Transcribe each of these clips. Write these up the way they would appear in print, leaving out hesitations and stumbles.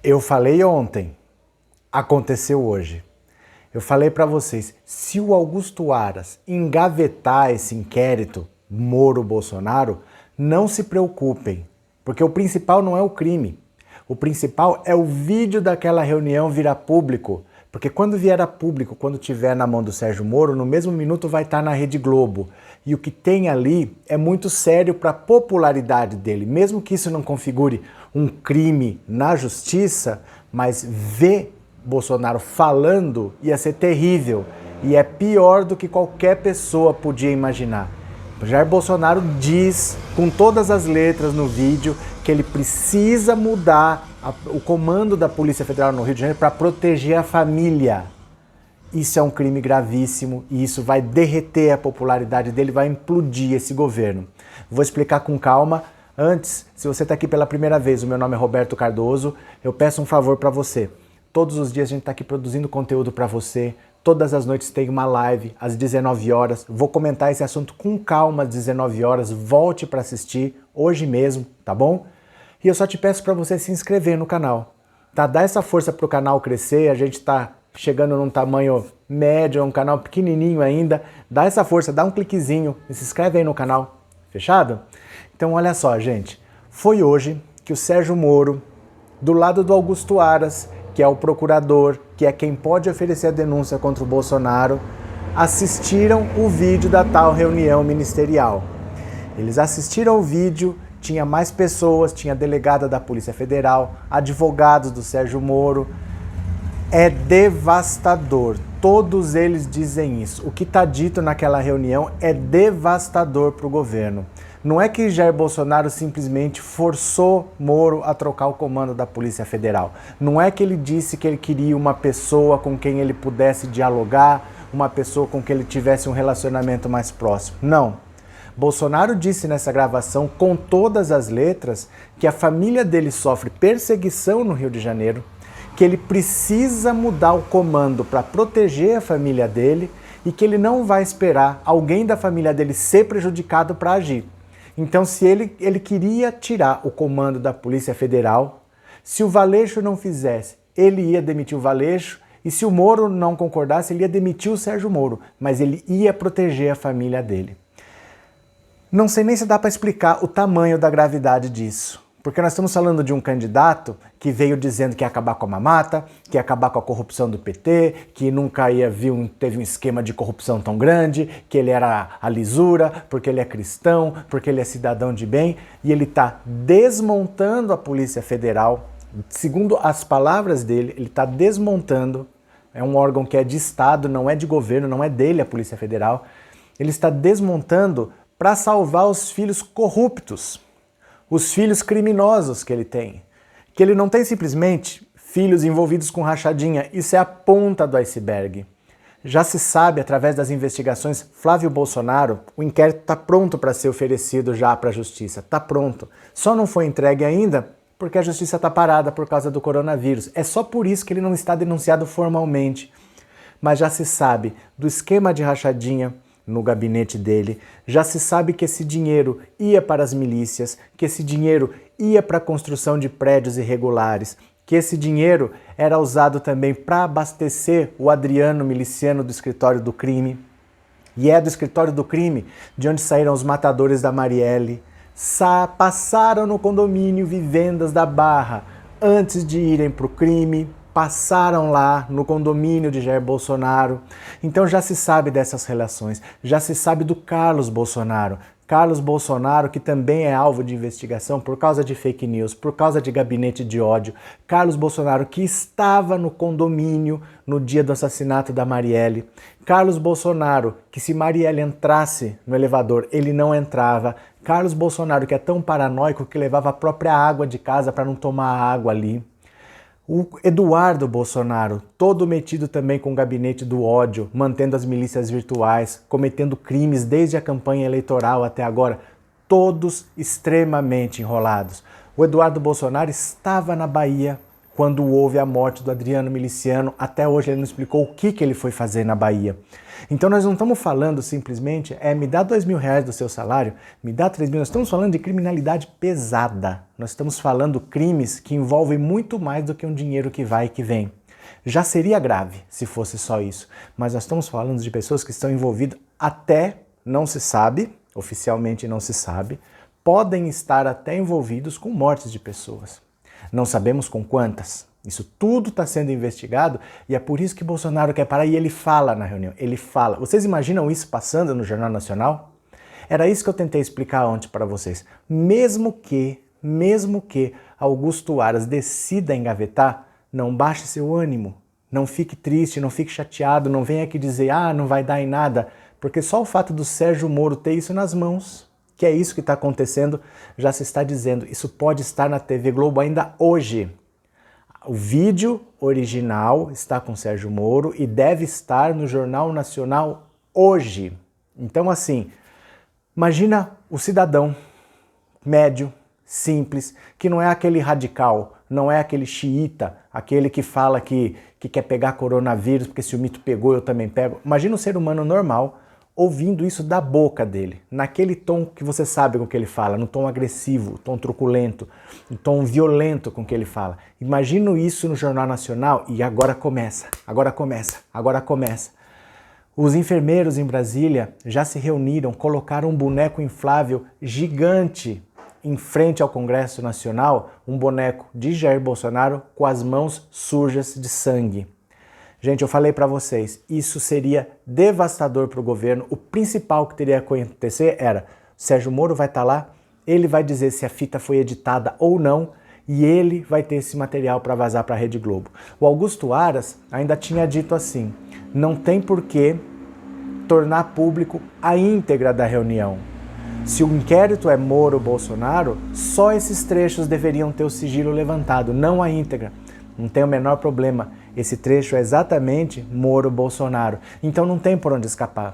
Eu falei ontem, aconteceu hoje. Eu falei para vocês, se o Augusto Aras engavetar esse inquérito Moro-Bolsonaro, não se preocupem, porque o principal não é o crime. O principal é o vídeo daquela reunião virar público, porque quando vier a público, quando tiver na mão do Sérgio Moro, no mesmo minuto vai estar na Rede Globo. E o que tem ali é muito sério para a popularidade dele, mesmo que isso não configure um crime na justiça, mas ver Bolsonaro falando ia ser terrível e é pior do que qualquer pessoa podia imaginar. Jair Bolsonaro diz com todas as letras no vídeo que ele precisa mudar o comando da Polícia Federal no Rio de Janeiro para proteger a família. Isso é um crime gravíssimo e isso vai derreter a popularidade dele, vai implodir esse governo. Vou explicar com calma. Antes, se você está aqui pela primeira vez, o meu nome é Roberto Cardoso, eu peço um favor para você. Todos os dias a gente está aqui produzindo conteúdo para você. Todas as noites tem uma live às 19 horas. Vou comentar esse assunto com calma às 19 horas. Volte para assistir hoje mesmo, tá bom? E eu só te peço para você se inscrever no canal. Tá? Dá essa força para o canal crescer. A gente está chegando num tamanho médio, é um canal pequenininho ainda. Dá essa força, dá um cliquezinho e se inscreve aí no canal. Fechado? Então olha só, gente. Foi hoje que o Sérgio Moro, do lado do Augusto Aras, que é o procurador, que é quem pode oferecer a denúncia contra o Bolsonaro, assistiram o vídeo da tal reunião ministerial. Eles assistiram o vídeo, tinha mais pessoas, tinha delegada da Polícia Federal, advogados do Sérgio Moro. É devastador, todos eles dizem isso. O que está dito naquela reunião é devastador para o governo. Não é que Jair Bolsonaro simplesmente forçou Moro a trocar o comando da Polícia Federal. Não é que ele disse que ele queria uma pessoa com quem ele pudesse dialogar, uma pessoa com quem ele tivesse um relacionamento mais próximo. Não. Bolsonaro disse nessa gravação, com todas as letras, que a família dele sofre perseguição no Rio de Janeiro, que ele precisa mudar o comando para proteger a família dele e que ele não vai esperar alguém da família dele ser prejudicado para agir. Então, se ele queria tirar o comando da Polícia Federal, se o Valeixo não fizesse, ele ia demitir o Valeixo, e se o Moro não concordasse, ele ia demitir o Sérgio Moro, mas ele ia proteger a família dele. Não sei nem se dá para explicar o tamanho da gravidade disso, porque nós estamos falando de um candidato que veio dizendo que ia acabar com a mamata, que ia acabar com a corrupção do PT, que nunca teve um esquema de corrupção tão grande, que ele era a lisura, porque ele é cristão, porque ele é cidadão de bem, e ele está desmontando a Polícia Federal. Segundo as palavras dele, ele está desmontando, é um órgão que é de Estado, não é de governo, não é dele a Polícia Federal, ele está desmontando para salvar os filhos corruptos, os filhos criminosos que ele tem. Que ele não tem simplesmente filhos envolvidos com rachadinha, isso é a ponta do iceberg. Já se sabe, através das investigações, Flávio Bolsonaro, o inquérito está pronto para ser oferecido já para a Justiça, está pronto. Só não foi entregue ainda porque a Justiça está parada por causa do coronavírus. É só por isso que ele não está denunciado formalmente. Mas já se sabe do esquema de rachadinha no gabinete dele, já se sabe que esse dinheiro ia para as milícias, que esse dinheiro ia para a construção de prédios irregulares, que esse dinheiro era usado também para abastecer o Adriano miliciano do escritório do crime. E é do escritório do crime de onde saíram os matadores da Marielle. Passaram no condomínio Vivendas da Barra antes de irem para o crime. Passaram lá no condomínio de Jair Bolsonaro. Então já se sabe dessas relações, já se sabe do Carlos Bolsonaro. Carlos Bolsonaro, que também é alvo de investigação por causa de fake news, por causa de gabinete de ódio. Carlos Bolsonaro, que estava no condomínio no dia do assassinato da Marielle. Carlos Bolsonaro, que se Marielle entrasse no elevador, ele não entrava. Carlos Bolsonaro, que é tão paranoico que levava a própria água de casa para não tomar água ali. O Eduardo Bolsonaro, todo metido também com o gabinete do ódio, mantendo as milícias virtuais, cometendo crimes desde a campanha eleitoral até agora, todos extremamente enrolados. O Eduardo Bolsonaro estava na Bahia quando houve a morte do Adriano Miliciano. Até hoje ele não explicou o que ele foi fazer na Bahia. Então nós não estamos falando simplesmente, me dá R$2.000 do seu salário, me dá 3.000, nós estamos falando de criminalidade pesada. Nós estamos falando crimes que envolvem muito mais do que um dinheiro que vai e que vem. Já seria grave se fosse só isso, mas nós estamos falando de pessoas que estão envolvidas até, não se sabe, oficialmente não se sabe, podem estar até envolvidos com mortes de pessoas. Não sabemos com quantas. Isso tudo está sendo investigado e é por isso que Bolsonaro quer parar e ele fala na reunião, ele fala. Vocês imaginam isso passando no Jornal Nacional? Era isso que eu tentei explicar ontem para vocês. Mesmo que Augusto Aras decida engavetar, não baixe seu ânimo, não fique triste, não fique chateado, não venha aqui dizer, não vai dar em nada, porque só o fato do Sérgio Moro ter isso nas mãos, que é isso que está acontecendo, já se está dizendo. Isso pode estar na TV Globo ainda hoje. O vídeo original está com Sérgio Moro e deve estar no Jornal Nacional hoje. Então, assim, imagina o cidadão médio, simples, que não é aquele radical, não é aquele xiita, aquele que fala que quer pegar coronavírus, porque se o mito pegou, eu também pego. Imagina um ser humano normal ouvindo isso da boca dele, naquele tom que você sabe com que ele fala, no tom agressivo, tom truculento, no tom violento com que ele fala. Imagino isso no Jornal Nacional e agora começa. Os enfermeiros em Brasília já se reuniram, colocaram um boneco inflável gigante em frente ao Congresso Nacional, um boneco de Jair Bolsonaro com as mãos sujas de sangue. Gente, eu falei para vocês, isso seria devastador para o governo. O principal que teria que acontecer era, Sérgio Moro vai estar lá, ele vai dizer se a fita foi editada ou não, e ele vai ter esse material para vazar para a Rede Globo. O Augusto Aras ainda tinha dito assim, não tem por que tornar público a íntegra da reunião. Se o inquérito é Moro-Bolsonaro, só esses trechos deveriam ter o sigilo levantado, não a íntegra. Não tem o menor problema. Esse trecho é exatamente Moro-Bolsonaro. Então não tem por onde escapar.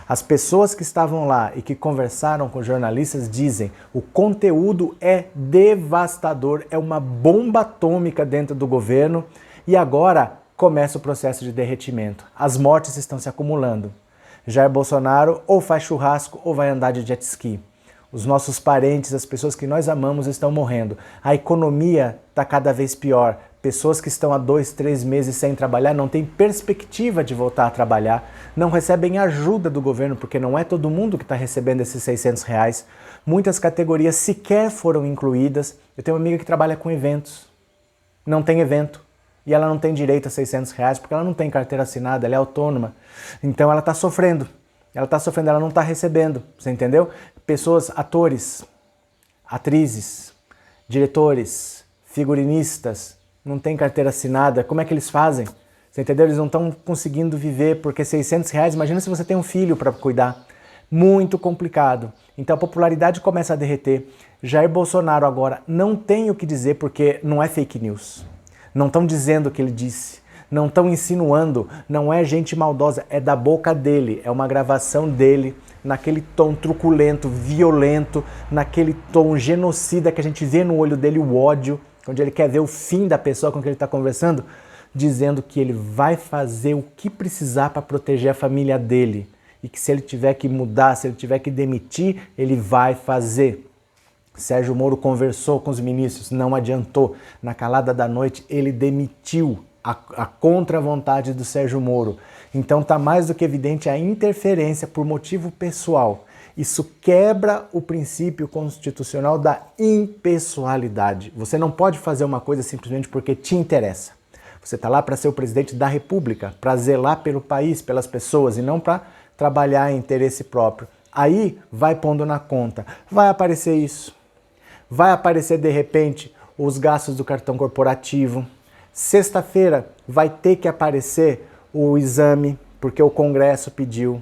As pessoas que estavam lá e que conversaram com jornalistas dizem o conteúdo é devastador, é uma bomba atômica dentro do governo e agora começa o processo de derretimento. As mortes estão se acumulando. Jair Bolsonaro ou faz churrasco ou vai andar de jet ski. Os nossos parentes, as pessoas que nós amamos estão morrendo. A economia está cada vez pior. Pessoas que estão há 2, 3 meses sem trabalhar, não têm perspectiva de voltar a trabalhar, não recebem ajuda do governo, porque não é todo mundo que está recebendo esses R$600. Muitas categorias sequer foram incluídas. Eu tenho uma amiga que trabalha com eventos. Não tem evento. E ela não tem direito a R$600 porque ela não tem carteira assinada, ela é autônoma. Então ela está sofrendo. Ela não está recebendo. Você entendeu? Pessoas, atores, atrizes, diretores, figurinistas, não tem carteira assinada. Como é que eles fazem? Você entendeu? Eles não estão conseguindo viver porque R$600, imagina se você tem um filho para cuidar. Muito complicado. Então a popularidade começa a derreter. Jair Bolsonaro agora não tem o que dizer porque não é fake news. Não estão dizendo o que ele disse, não estão insinuando, não é gente maldosa, é da boca dele, é uma gravação dele, naquele tom truculento, violento, naquele tom genocida que a gente vê no olho dele, o ódio, onde ele quer ver o fim da pessoa com quem ele está conversando, dizendo que ele vai fazer o que precisar para proteger a família dele e que se ele tiver que mudar, se ele tiver que demitir, ele vai fazer. Sérgio Moro conversou com os ministros, não adiantou. Na calada da noite, ele demitiu a contra-vontade do Sérgio Moro. Então está mais do que evidente a interferência por motivo pessoal. Isso quebra o princípio constitucional da impessoalidade. Você não pode fazer uma coisa simplesmente porque te interessa. Você está lá para ser o presidente da República, para zelar pelo país, pelas pessoas, e não para trabalhar em interesse próprio. Aí vai pondo na conta. Vai aparecer isso. Vai aparecer, de repente, os gastos do cartão corporativo. Sexta-feira vai ter que aparecer o exame, porque o Congresso pediu.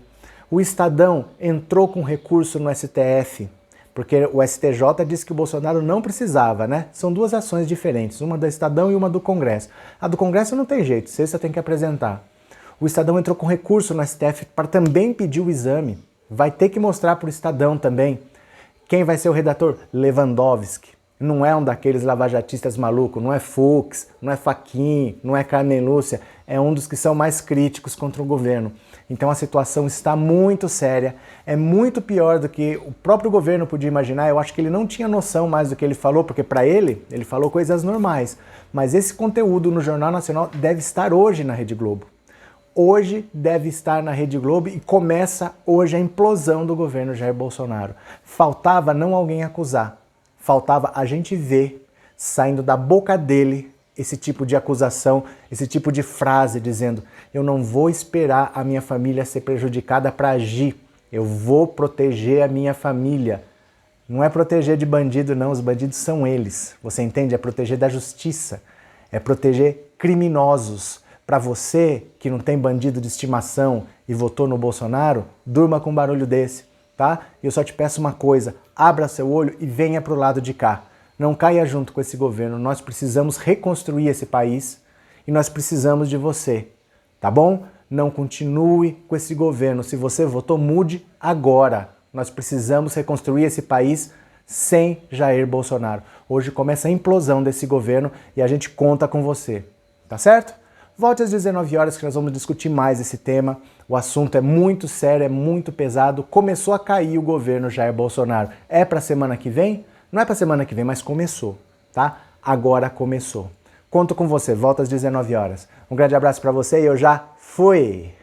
O Estadão entrou com recurso no STF, porque o STJ disse que o Bolsonaro não precisava, né? São duas ações diferentes, uma do Estadão e uma do Congresso. A do Congresso não tem jeito, sexta tem que apresentar. O Estadão entrou com recurso no STF para também pedir o exame. Vai ter que mostrar para o Estadão também. Quem vai ser o redator? Lewandowski. Não é um daqueles lavajatistas malucos, não é Fux, não é Fachin, não é Carmen Lúcia, é um dos que são mais críticos contra o governo. Então a situação está muito séria, é muito pior do que o próprio governo podia imaginar. Eu acho que ele não tinha noção mais do que ele falou, porque para ele falou coisas normais. Mas esse conteúdo no Jornal Nacional deve estar hoje na Rede Globo. Hoje deve estar na Rede Globo e começa hoje a implosão do governo Jair Bolsonaro. Faltava não alguém acusar, faltava a gente ver saindo da boca dele esse tipo de acusação, esse tipo de frase dizendo: eu não vou esperar a minha família ser prejudicada para agir, eu vou proteger a minha família. Não é proteger de bandido não, os bandidos são eles, você entende? É proteger da justiça, é proteger criminosos. Para você que não tem bandido de estimação e votou no Bolsonaro, durma com um barulho desse, tá? Eu só te peço uma coisa, abra seu olho e venha pro lado de cá. Não caia junto com esse governo, nós precisamos reconstruir esse país e nós precisamos de você, tá bom? Não continue com esse governo, se você votou, mude agora. Nós precisamos reconstruir esse país sem Jair Bolsonaro. Hoje começa a implosão desse governo e a gente conta com você, tá certo? Volte às 19 horas que nós vamos discutir mais esse tema. O assunto é muito sério, é muito pesado. Começou a cair o governo Jair Bolsonaro. É para semana que vem? Não é para semana que vem, mas começou, tá? Agora começou. Conto com você. Volta às 19 horas. Um grande abraço para você e eu já fui!